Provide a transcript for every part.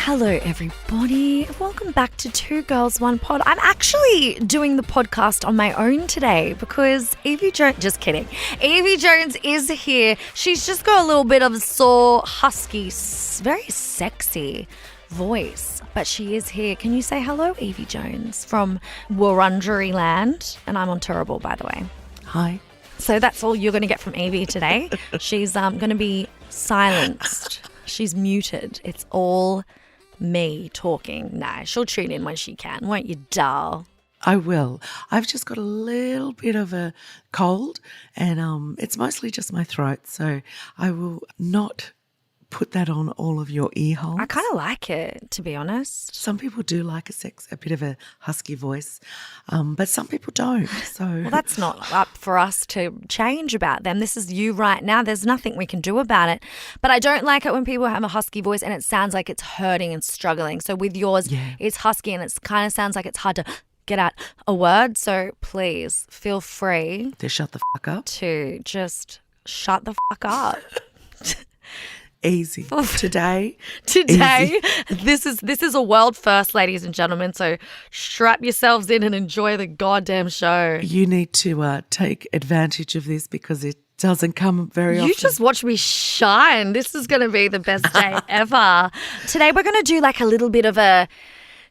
Hello, everybody. Welcome back to Two Girls, One Pod. I'm actually doing the podcast on my own today because Yvie Jones, just kidding. Yvie Jones is here. She's just got a little bit of a sore, husky, very sexy voice, but she is here. Can you say hello, Yvie Jones, from Wurundjeri land? And I'm on Turrbal, by the way. Hi. So that's all you're going to get from Yvie today. She's going to be silenced. She's muted. It's all me talking. Nah, she'll tune in when she can, won't you, doll? I will. I've just got a little bit of a cold and it's mostly just my throat, so I will not put that on all of your ear holes. I kind of like it, to be honest. Some people do like a bit of a husky voice, but some people don't. So well, that's not up for us to change about them. This is you right now. There's nothing we can do about it. But I don't like it when people have a husky voice and it sounds like it's hurting and struggling. So with yours, It's husky and it kind of sounds like it's hard to get out a word. So please feel free to shut the fuck up. To just shut the fuck up. Easy. Today, easy. This is a world first, ladies and gentlemen, so strap yourselves in and enjoy the goddamn show. You need to take advantage of this because it doesn't come very often. You just watch me shine. This is going to be the best day ever. Today we're going to do like a little bit of a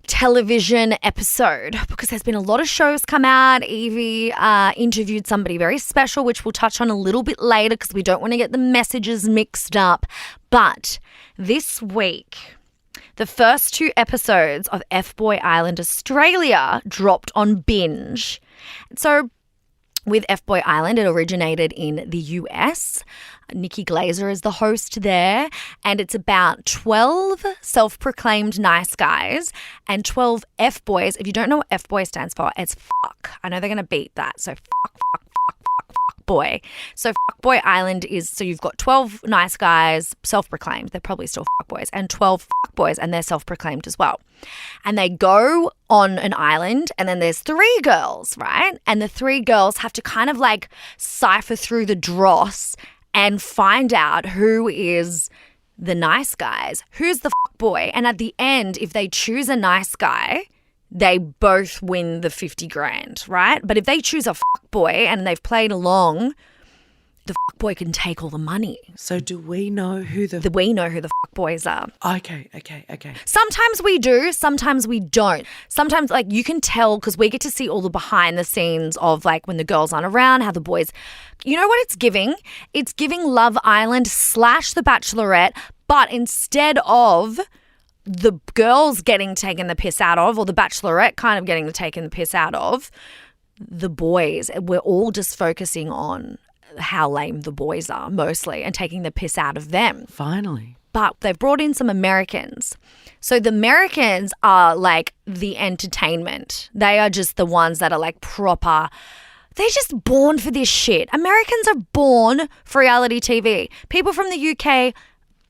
television episode because there's been a lot of shows come out. Yvie interviewed somebody very special, which we'll touch on a little bit later because we don't want to get the messages mixed up. But this week, the first 2 episodes of FBoy Island Australia dropped on Binge. So with FBoy Island, it originated in the US. Nikki Glazer is the host there, and it's about 12 self-proclaimed nice guys and 12 F-boys. If you don't know what F-boy stands for, it's fuck. I know they're going to beat that. So fuck boy. So FBoy Island is, so you've got 12 nice guys, self-proclaimed. They're probably still fuck boys, and 12 fuck boys, and they're self-proclaimed as well. And they go on an island, and then there's 3 girls, right? And the 3 girls have to kind of like cipher through the dross and find out who is the nice guys, who's the fuck boy. And at the end, if they choose a nice guy, they both win the 50 grand, right? But if they choose a fuck boy and they've played along, the fuck boy can take all the money. So do we know who we know who the fuck boys are? Okay. Sometimes we do, sometimes we don't. Sometimes like you can tell because we get to see all the behind the scenes of like when the girls aren't around, how the boys, you know what it's giving? It's giving Love Island / The Bachelorette, but instead of the girls getting taken the piss out of, or the Bachelorette kind of getting taken the piss out of, the boys, we're all just focusing on how lame the boys are mostly and taking the piss out of them. Finally. But they've brought in some Americans. So the Americans are like the entertainment. They are just the ones that are like proper. They're just born for this shit. Americans are born for reality TV. People from the UK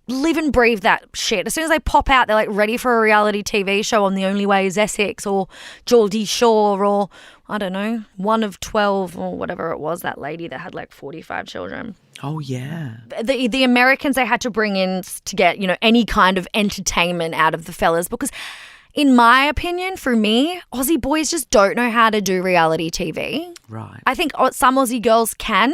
live and breathe that shit. As soon as they pop out, they're like ready for a reality TV show on The Only Way is Essex or Geordie Shore or, I don't know, One of 12 or whatever it was, that lady that had like 45 children. Oh, yeah. The Americans they had to bring in to get, you know, any kind of entertainment out of the fellas because in my opinion, for me, Aussie boys just don't know how to do reality TV. Right. I think some Aussie girls can.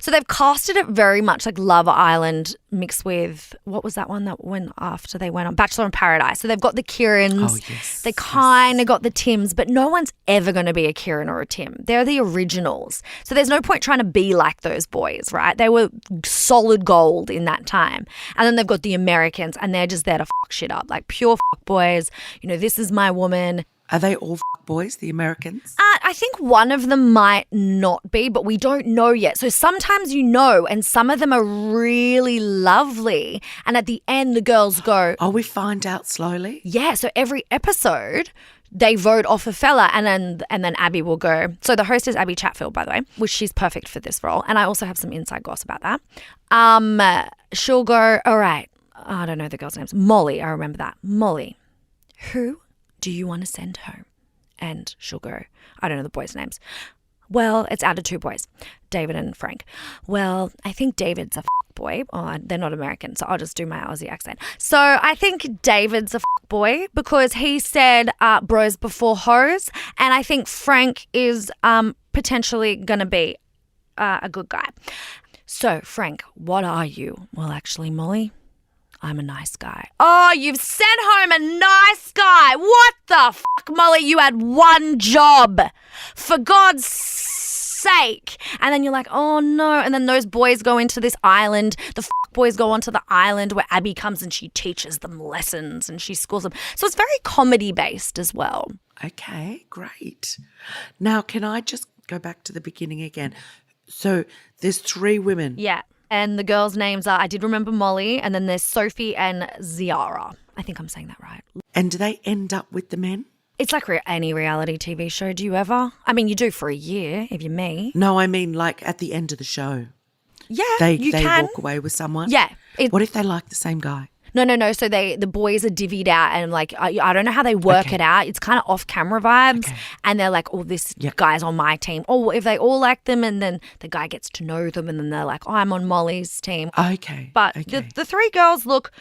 So they've casted it very much like Love Island mixed with, what was that one that went after they went on? Bachelor in Paradise. So they've got the Kierans. Oh, yes. They kind of got the Tims, but no one's ever going to be a Kieran or a Tim. They're the originals. So there's no point trying to be like those boys, right? They were solid gold in that time. And then they've got the Americans and they're just there to fuck shit up. Like pure fuck boys. You know, this is my woman. Are they all boys, the Americans? I think one of them might not be, but we don't know yet. So sometimes you know, and some of them are really lovely. And at the end, the girls go, oh, we find out slowly? Yeah, so every episode, they vote off a fella and then Abby will go. So the host is Abby Chatfield, by the way, which she's perfect for this role. And I also have some inside goss about that. She'll go, all right, I don't know the girls' names. Molly, I remember that. Molly, who do you want to send home? And she'll go, I don't know the boys' names. Well, it's out of 2 boys, David and Frank. Well, I think David's a fuckboy. Oh, they're not American, so I'll just do my Aussie accent. So I think David's a fuckboy because he said bros before hoes, and I think Frank is potentially going to be a good guy. So, Frank, what are you? Well, actually, Molly, I'm a nice guy. Oh, you've sent home a nice guy. What the fuck, Molly? You had one job. For God's sake. And then you're like, oh no. And then those boys go into this island. The fuck boys go onto the island where Abby comes and she teaches them lessons and she schools them. So it's very comedy based as well. Okay, great. Now, can I just go back to the beginning again? So there's 3 women. Yeah. And the girls' names are, I did remember Molly, and then there's Sophie and Ziara. I think I'm saying that right. And do they end up with the men? It's like any reality TV show. Do you ever? I mean, you do for a year, if you're me. No, I mean like at the end of the show. Yeah, They can. walk away with someone? Yeah. What if they like the same guy? No. So the boys are divvied out and like, I don't know how they work it out. It's kind of off camera vibes. Okay. And they're like, oh, this guy's on my team. Or if they all like them and then the guy gets to know them and then they're like, oh, I'm on Molly's team. Okay. But the 3 girls look,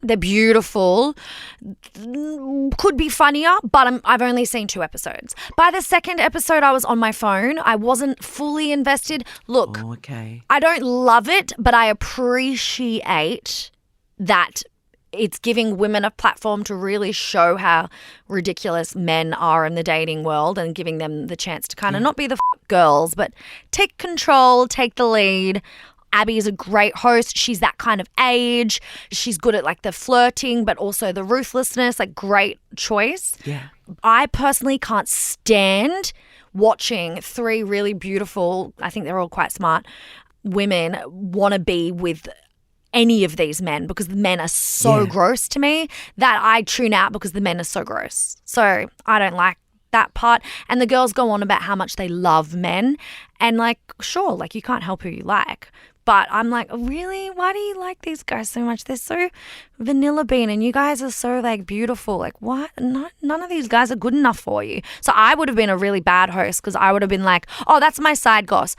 they're beautiful. Could be funnier, but I've only seen 2 episodes. By the 2nd episode, I was on my phone. I wasn't fully invested. Look, I don't love it, but I appreciate that it's giving women a platform to really show how ridiculous men are in the dating world and giving them the chance to kind of not be the girls, but take control, take the lead. Abby is a great host. She's that kind of age. She's good at like the flirting, but also the ruthlessness, like great choice. Yeah. I personally can't stand watching 3 really beautiful, I think they're all quite smart, women want to be with any of these men because the men are so gross to me that I tune out because the men are so gross. So I don't like that part. And the girls go on about how much they love men. And like, sure, like you can't help who you like. But I'm like, really? Why do you like these guys so much? They're so vanilla bean and you guys are so like beautiful. Like what? None of these guys are good enough for you. So I would have been a really bad host because I would have been like, oh, that's my side goss.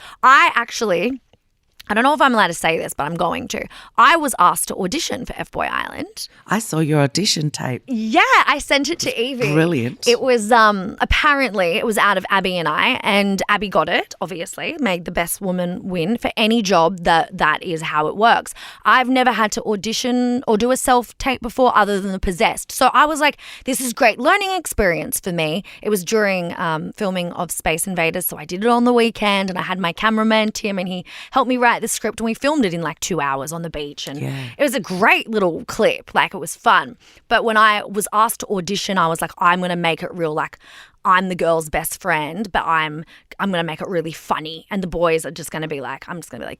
I don't know if I'm allowed to say this, but I'm going to. I was asked to audition for FBoy Island. I saw your audition tape. Yeah, I sent it to Yvie. Brilliant. It was apparently it was out of Abby and I, and Abby got it, obviously, made the best woman win for any job. That is how it works. I've never had to audition or do a self-tape before other than the Possessed. So I was like, this is great learning experience for me. It was during filming of Space Invaders, so I did it on the weekend and I had my cameraman, Tim, and he helped me write the script and we filmed it in like 2 hours on the beach and it was a great little clip. Like it was fun. But when I was asked to audition, I was like, I'm going to make it real. Like I'm the girl's best friend, but I'm going to make it really funny. And the boys are just going to be like,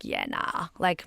yeah, nah, like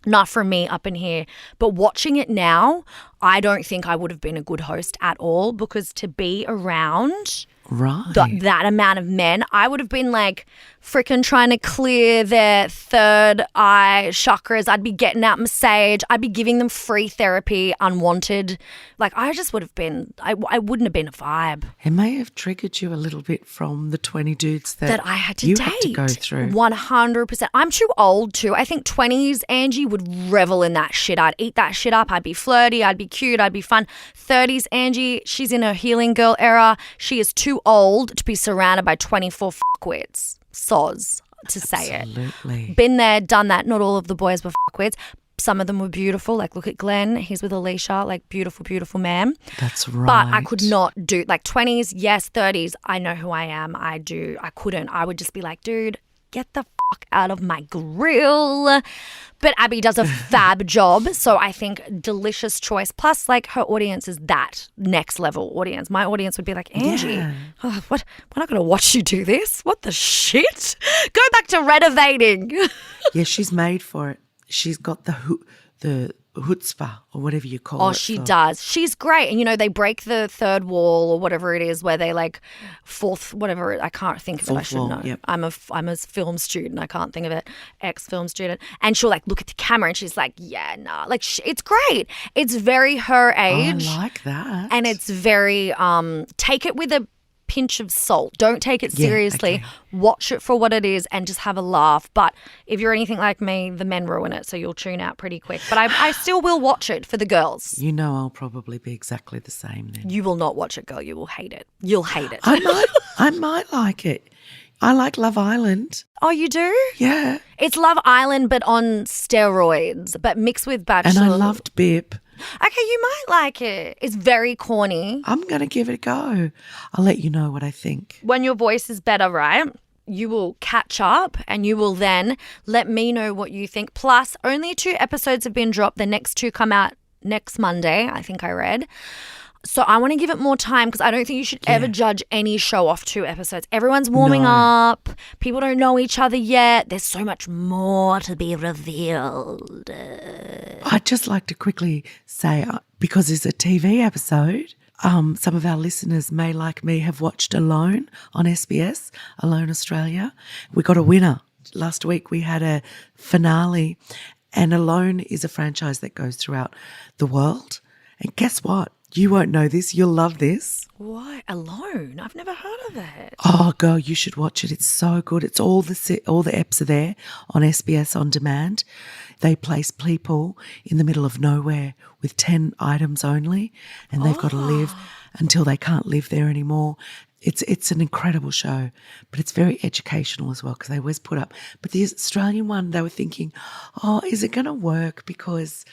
not for me up in here. But watching it now, I don't think I would have been a good host at all because to be around that amount of men, I would have been like freaking trying to clear their third eye chakras. I'd be getting out massage. I'd be giving them free therapy, unwanted. Like I just would have been, I wouldn't have been a vibe. It may have triggered you a little bit from the 20 dudes that I had to you date. had to go through. 100%. I'm too old too. I think 20s Angie would revel in that shit. I'd eat that shit up. I'd be flirty. I'd be cute. I'd be fun. 30s Angie, she's in her healing girl era. She is too old to be surrounded by 24 fuckwits. Soz, to say Absolutely. it. Been there, done that. Not all of the boys were fuckwits. Some of them were beautiful. Like, look at Glenn. He's with Alicia. Like, beautiful, beautiful man. That's right. But I could not do, like, 20s, yes, 30s. I know who I am. I couldn't. I would just be like, dude, get the fuck out of my grill. But Abby does a fab job. So I think delicious choice. Plus, like, her audience is that next level audience. My audience would be like, Angie, what? We're not going to watch you do this. What the shit? Go back to renovating. Yeah, she's made for it. She's got the chutzpah or whatever you call it. Oh, she does. She's great. And, you know, they break the third wall or whatever it is where they like whatever. I can't think of it. I should know. Yep. I'm a film student. I can't think of it. Ex-film student. And she'll like look at the camera and she's like, yeah, nah. Like it's great. It's very her age. I like that. And it's very take it with a pinch of salt. Don't take it Yeah, seriously. okay. Watch it for what it is and just have a laugh. But if you're anything like me, the men ruin it, so you'll tune out pretty quick. But I still will watch it for the girls. You know I'll probably be exactly the same then. You will not watch it, girl. You will hate it. You'll hate it. I might like it. I like Love Island. Oh, you do? Yeah. It's Love Island, but on steroids, but mixed with Bachelor. And I loved Bip. Okay, you might like it. It's very corny. I'm going to give it a go. I'll let you know what I think. When your voice is better, right? You will catch up and you will then let me know what you think. Plus, only 2 episodes have been dropped. The next 2 come out next Monday, I think I read. So I want to give it more time because I don't think you should ever judge any show off 2 episodes. Everyone's warming up. People don't know each other yet. There's so much more to be revealed. I'd just like to quickly say, because it's a TV episode, some of our listeners may, like me, have watched Alone on SBS, Alone Australia. We got a winner. Last week we had a finale, and Alone is a franchise that goes throughout the world. And guess what? You won't know this. You'll love this. What? Alone? I've never heard of it. Oh, girl, you should watch it. It's so good. It's all the eps are there on SBS On Demand. They place people in the middle of nowhere with 10 items only, and they've got to live until they can't live there anymore. It's an incredible show, but it's very educational as well because they always put up. But the Australian one, they were thinking, oh, is it going to work? Because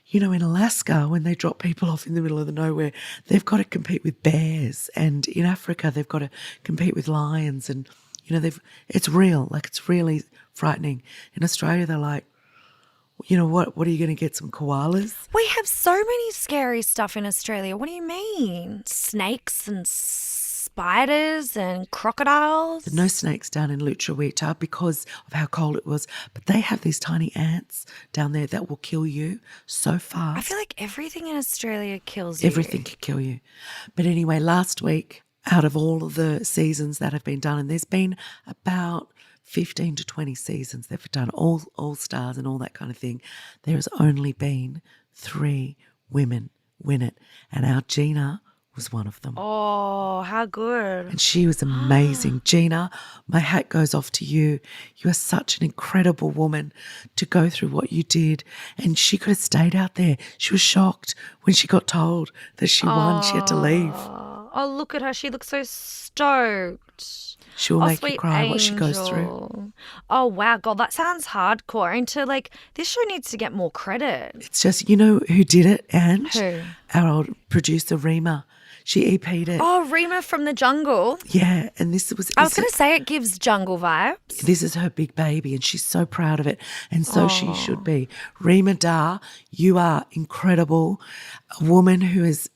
you know, in Alaska, when they drop people off in the middle of the nowhere, they've got to compete with bears. And in Africa, they've got to compete with lions. And, you know, it's real. Like, it's really frightening. In Australia, they're like, you know, what are you going to get, some koalas? We have so many scary stuff in Australia. What do you mean? Snakes and spiders and crocodiles? There's no snakes down in Lutruwita because of how cold it was. But they have these tiny ants down there that will kill you so fast. I feel like everything in Australia kills you. Everything can kill you. But anyway, last week, out of all of the seasons that have been done, and there's been about 15 to 20 seasons they've done, all stars and all that kind of thing, there has only been 3 women win it. And our Gina was one of them. Oh, how good. And she was amazing. Gina, my hat goes off to you. You are such an incredible woman to go through what you did. And she could have stayed out there. She was shocked when she got told that she won. She had to leave. Oh, look at her. She looks so stoked. She will make you sweet cry what she goes through. angel. Oh, wow. God, that sounds hardcore. And to this show needs to get more credit. It's just, you know who did it, Ange? Who? Our old producer, Rima. She EP'd it. Oh, Rima from the jungle. Yeah, and this was... I was going to say it gives jungle vibes. This is her big baby and she's so proud of it, and so she should be. Rima Dar, you are incredible. A woman who has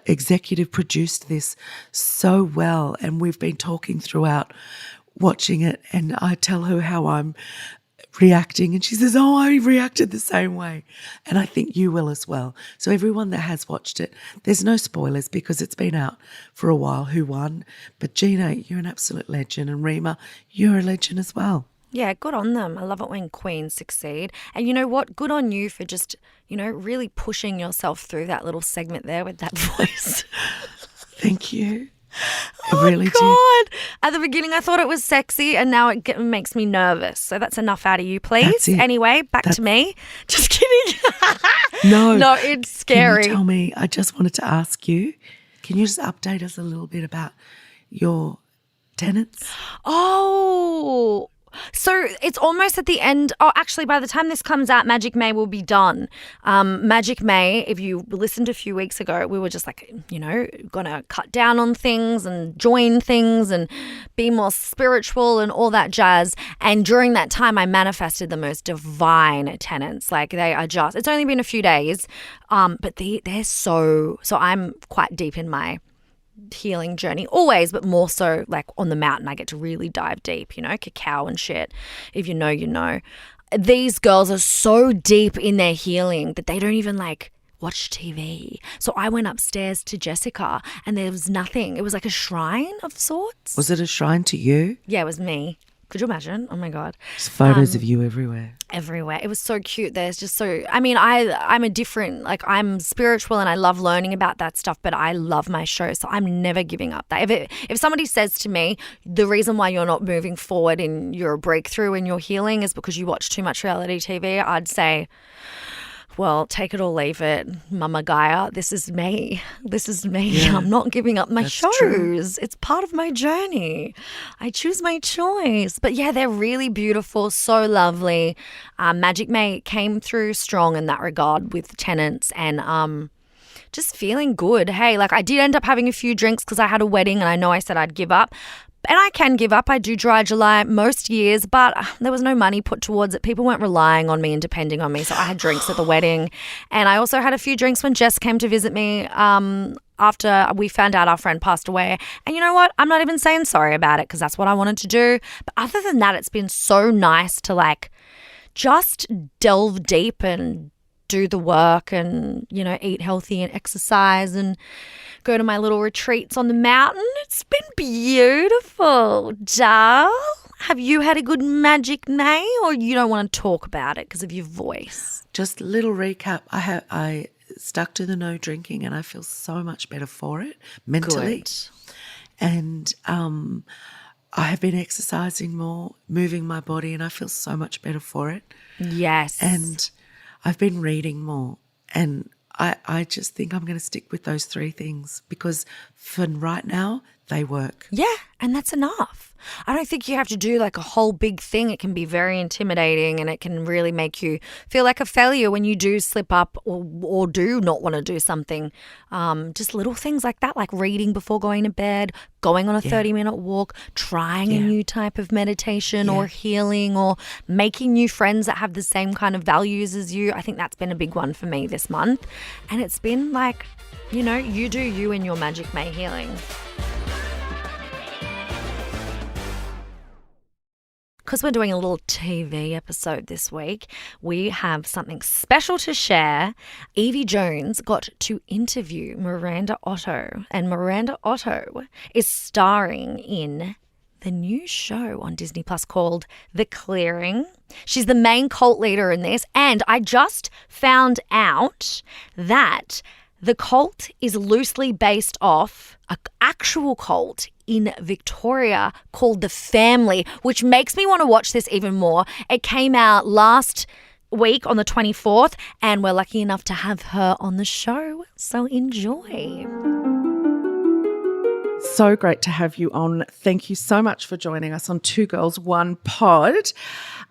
executive produced this so well, and we've been talking throughout watching it, and I tell her how I'm reacting and she says, oh, I reacted the same way. And I think you will as well. So everyone that has watched it, there's no spoilers because it's been out for a while who won. But Gina, you're an absolute legend, and Rima, you're a legend as well. Yeah, good on them. I love it when queens succeed. And you know what? Good on you for just, really pushing yourself through that little segment there with that voice. Thank you. Oh, really God. At the beginning, I thought it was sexy, and now it makes me nervous. So that's enough out of you, please. That's it. Anyway, back to me. Just kidding. No. No, it's scary. Can you tell me, I just wanted to ask you, can you just update us a little bit about your tenants? Oh, so it's almost at the end. Oh, actually, by the time this comes out, Magic May will be done. Magic May, if you listened a few weeks ago, we were just going to cut down on things and join things and be more spiritual and all that jazz. And during that time, I manifested the most divine tenants. Like, they are just, it's only been a few days, but they're so I'm quite deep in my healing journey always, but more so like on the mountain. I get to really dive deep, cacao and shit. If you know, you know. These girls are so deep in their healing that they don't even watch TV. So I went upstairs to Jessica and there was nothing. It was like a shrine of sorts. Was it a shrine to you? Yeah, it was me. Could you imagine? Oh my God. There's photos of you everywhere. Everywhere. It was so cute. There's just so, I mean, I'm a different, like I'm spiritual and I love learning about that stuff, but I love my show. So I'm never giving up that. If somebody says to me, the reason why you're not moving forward in your breakthrough and your healing is because you watch too much reality TV, I'd say, well, take it or leave it, Mama Gaia. This is me. This is me. Yeah, I'm not giving up my that's shows. true. It's part of my journey. I choose my choice. But yeah, they're really beautiful, so lovely. Magic May came through strong in that regard with tenants and just feeling good. Hey, like I did end up having a few drinks because I had a wedding and I know I said I'd give up. And I can give up. I do dry July most years, but there was no money put towards it. People weren't relying on me and depending on me. So I had drinks at the wedding. And I also had a few drinks when Jess came to visit me after we found out our friend passed away. And you know what? I'm not even saying sorry about it because that's what I wanted to do. But other than that, it's been so nice to like just delve deep and do the work and, you know, eat healthy and exercise and go to my little retreats on the mountain. It's been beautiful. Dal, have you had a good Magic May or you don't want to talk about it because of your voice? Just a little recap. I stuck to the no drinking and I feel so much better for it mentally. Good. And I have been exercising more, moving my body, and I feel so much better for it. Yes. And I've been reading more, and I just think I'm going to stick with those three things because for right now, they work. Yeah, and that's enough. I don't think you have to do like a whole big thing. It can be very intimidating and it can really make you feel like a failure when you do slip up or do not want to do something. Just little things like that, like reading before going to bed, going on a 30-minute walk, trying a new type of meditation or healing or making new friends that have the same kind of values as you. I think that's been a big one for me this month. And it's been like, you know, you do you in your Magic May healing. Because we're doing a little TV episode this week, we have something special to share. Yvie Jones got to interview Miranda Otto, and Miranda Otto is starring in the new show on Disney Plus called The Clearing. She's the main cult leader in this, and I just found out that the cult is loosely based off an actual cult in Victoria called The Family, which makes me want to watch this even more. It came out last week on the 24th, and we're lucky enough to have her on the show. So enjoy. So great to have you on. Thank you so much for joining us on Two Girls, One Pod.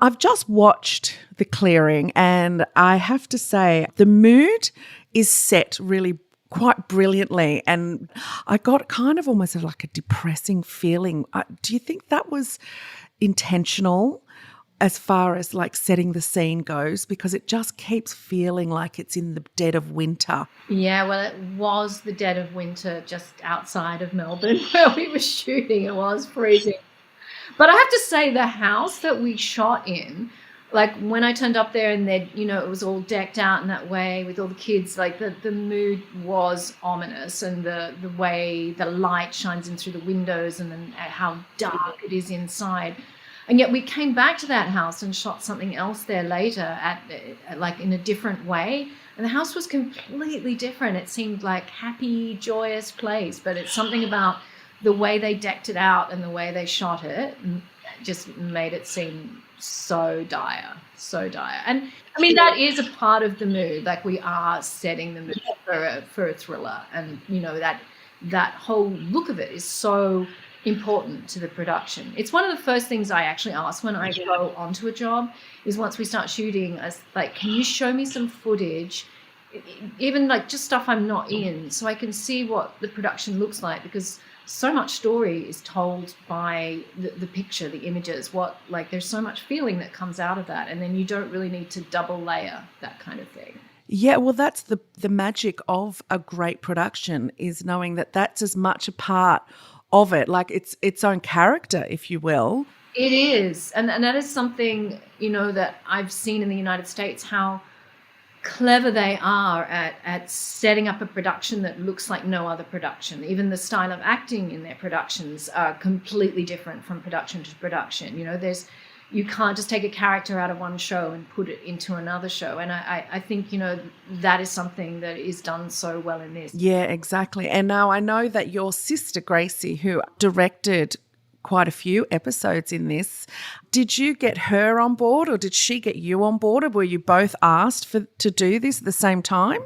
I've just watched The Clearing, and I have to say the mood is set really quite brilliantly, and I got kind of almost like a depressing feeling. Do you think that was intentional as far as like setting the scene goes? Because it just keeps feeling like it's in the dead of winter. Yeah, well, it was the dead of winter just outside of Melbourne where we were shooting. It was freezing. But I have to say the house that we shot in, like when I turned up there and it was all decked out in that way with all the kids, like the mood was ominous, and the way the light shines in through the windows and then how dark it is inside. And yet we came back to that house and shot something else there later at like in a different way. And the house was completely different. It seemed like happy, joyous place, but it's something about the way they decked it out and the way they shot it just made it seem so dire. And I mean, that is a part of the mood. Like we are setting the mood for a thriller, and that whole look of it is so important to the production. It's one of the first things I actually ask when I go onto a job is once we start shooting, like, can you show me some footage, even like just stuff I'm not in, so I can see what the production looks like, because so much story is told by the picture, the images, there's so much feeling that comes out of that, and then you don't really need to double layer that kind of thing. Yeah, well, that's the magic of a great production, is knowing that that's as much a part of it, like its own character, if you will. It is, and that is something that I've seen in the United States, how clever they are at setting up a production that looks like no other production. Even the style of acting in their productions are completely different from production to production. You can't just take a character out of one show and put it into another show. And I think, that is something that is done so well in this. Yeah, exactly. And now I know that your sister Gracie, who directed quite a few episodes in this, did you get her on board or did she get you on board, or were you both asked to do this at the same time?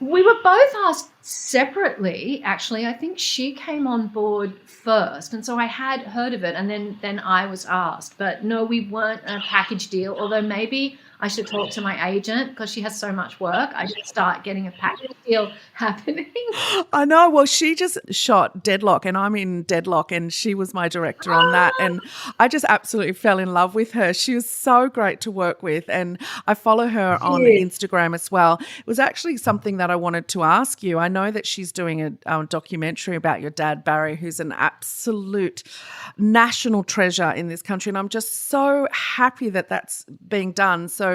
We were both asked separately, actually. I think she came on board first, and so I had heard of it, and then I was asked. But no, we weren't a package deal, although maybe I should talk to my agent because she has so much work. I should start getting a package deal happening. I know. Well, she just shot Deadlock and I'm in Deadlock, and she was my director on that. And I just absolutely fell in love with her. She was so great to work with, and I follow her on Instagram as well. It was actually something that I wanted to ask you. I know that she's doing a documentary about your dad, Barry, who's an absolute national treasure in this country. And I'm just so happy that that's being done. So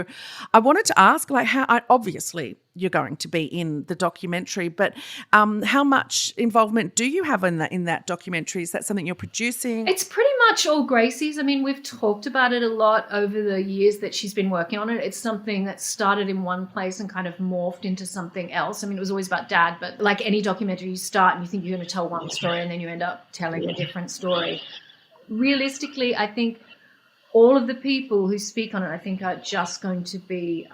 I wanted to ask, obviously you're going to be in the documentary, but how much involvement do you have in that documentary? Is that something you're producing? It's pretty much all Gracie's. I mean, we've talked about it a lot over the years that she's been working on it. It's something that started in one place and kind of morphed into something else. I mean, it was always about Dad, but like any documentary, you start and you think you're going to tell one story and then you end up telling a different story. Realistically, I think all of the people who speak on it, I think, are just going to be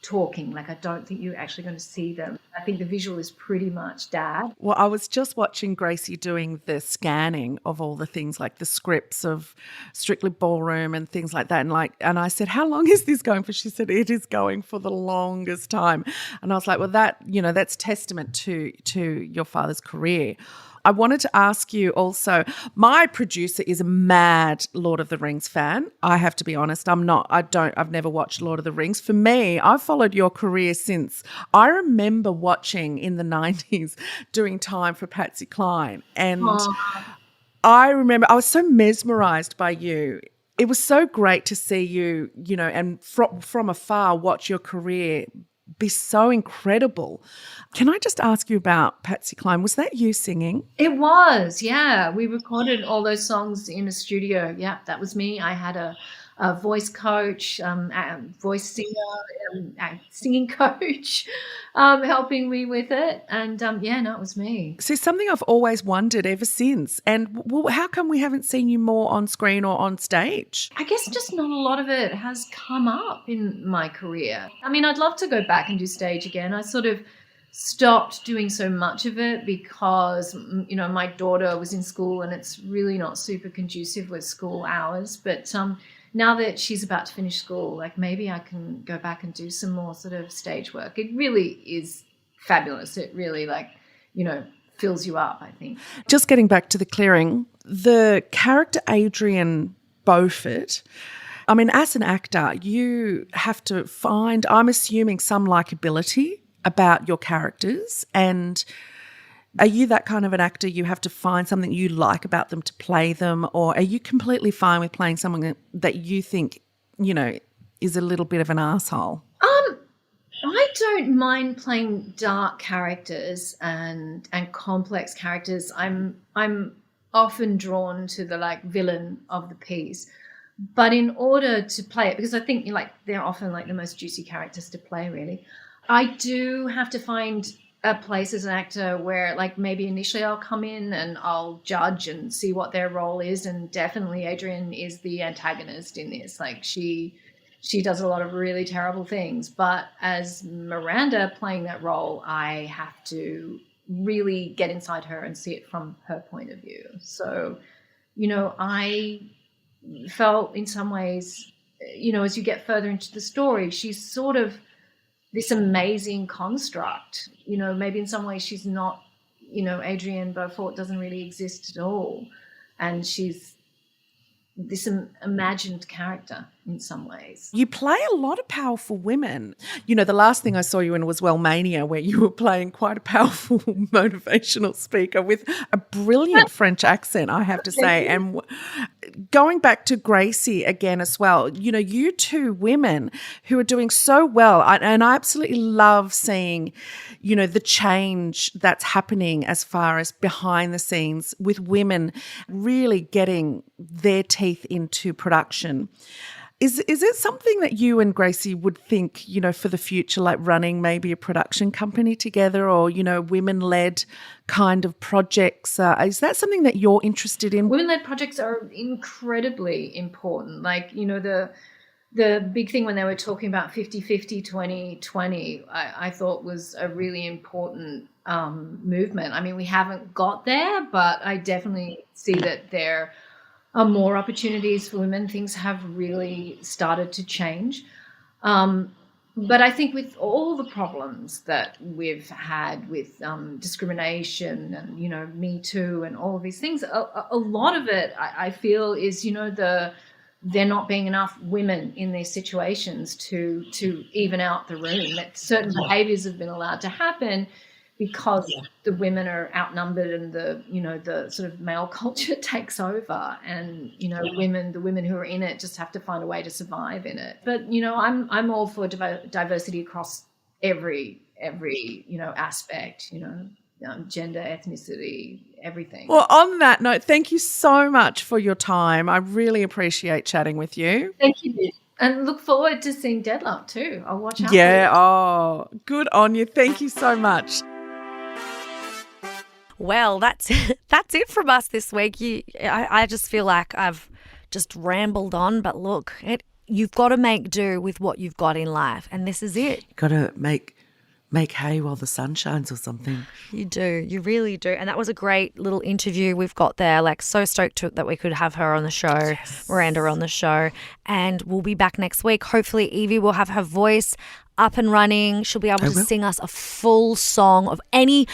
talking. Like, I don't think you're actually going to see them. I think the visual is pretty much Dad. Well, I was just watching Gracie doing the scanning of all the things, like the scripts of Strictly Ballroom and things like that. And I said, how long is this going for? She said, it is going for the longest time. And I was like, well, that's testament to your father's career. I wanted to ask you also, my producer is a mad Lord of the Rings fan. I have to be honest, I've never watched Lord of the Rings. For me, I've followed your career since I remember watching in the 90s doing time for Patsy Cline. And I remember I was so mesmerized by you. It was so great to see you, and from afar watch your career be so incredible. Can I just ask you about Patsy Cline? Was that you singing? It was, yeah. We recorded all those songs in a studio. Yeah, that was me. I had a voice coach, a voice singer, singing coach helping me with it. And, it was me. So something I've always wondered ever since. And how come we haven't seen you more on screen or on stage? I guess just not a lot of it has come up in my career. I mean, I'd love to go back and do stage again. I sort of stopped doing so much of it because, my daughter was in school and it's really not super conducive with school hours. But now that she's about to finish school, like maybe I can go back and do some more sort of stage work. It really is fabulous. It really fills you up, I think. Just getting back to the clearing, the character Adrian Beaufort, I mean, as an actor, you have to find, I'm assuming, some likability about your characters. And are you that kind of an actor you have to find something you like about them to play them, or are you completely fine with playing someone that you think, is a little bit of an asshole? I don't mind playing dark characters and complex characters. I'm often drawn to the villain of the piece. But in order to play it, because I think they're often the most juicy characters to play, really, I do have to find a place as an actor where maybe initially I'll come in and I'll judge and see what their role is. And definitely Adrian is the antagonist in this. She does a lot of really terrible things. But as Miranda playing that role, I have to really get inside her and see it from her point of view. So, I felt in some ways, as you get further into the story, she's sort of this amazing construct. Maybe in some ways she's not, Adrian Beaufort doesn't really exist at all. And she's this imagined character. in some ways. You play a lot of powerful women. You know, the last thing I saw you in was Wellmania, where you were playing quite a powerful motivational speaker with a brilliant French accent, I have to say. And going back to Gracie again as well, you know, you two women who are doing so well, and I absolutely love seeing, you know, the change that's happening as far as behind the scenes with women really getting their teeth into production. Is it something that you and Gracie would think, you know, for the future, like running maybe a production company together, or, you know, women-led kind of projects? Is that something that you're interested in? Women-led projects are incredibly important. Like, you know, the big thing when they were talking about 50-50, 20-20, I thought was a really important movement. I mean, we haven't got there, but I definitely see that there are more opportunities for women. Things have really started to change. But I think with all the problems that we've had with discrimination and, you know, Me Too and all of these things, a lot of it I feel is, you know, there not being enough women in these situations to even out the room, that certain behaviours have been allowed to happen because the women are outnumbered and the sort of male culture takes over, and, you know, the women who are in it just have to find a way to survive in it. But, you know, I'm all for diversity across every, you know, aspect, you know, gender, ethnicity, everything. Well, on that note, thank you so much for your time. I really appreciate chatting with you. Thank you. And look forward to seeing Deadlock too. I'll watch out. Yeah, oh, good on you. Thank you so much. Well, that's it from us this week. I just feel like I've just rambled on, but look, you've got to make do with what you've got in life, and this is it. Got to make hay while the sun shines or something. You do. You really do. And that was a great little interview we've got there. Like, so stoked that we could have her on the show, yes. Miranda on the show. And we'll be back next week. Hopefully Yvie will have her voice up and running. She'll be able to sing us a full song of any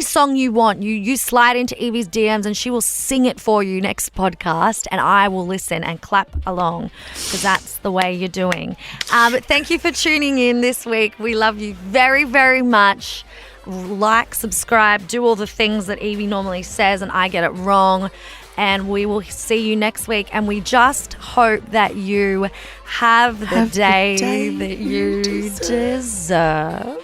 song you want. You slide into Yvie's DMs and she will sing it for you next podcast, and I will listen and clap along, because that's the way you're doing. But thank you for tuning in this week. We love you very, very much. Like, subscribe, do all the things that Yvie normally says and I get it wrong. And we will see you next week. And we just hope that you have the day that you deserve.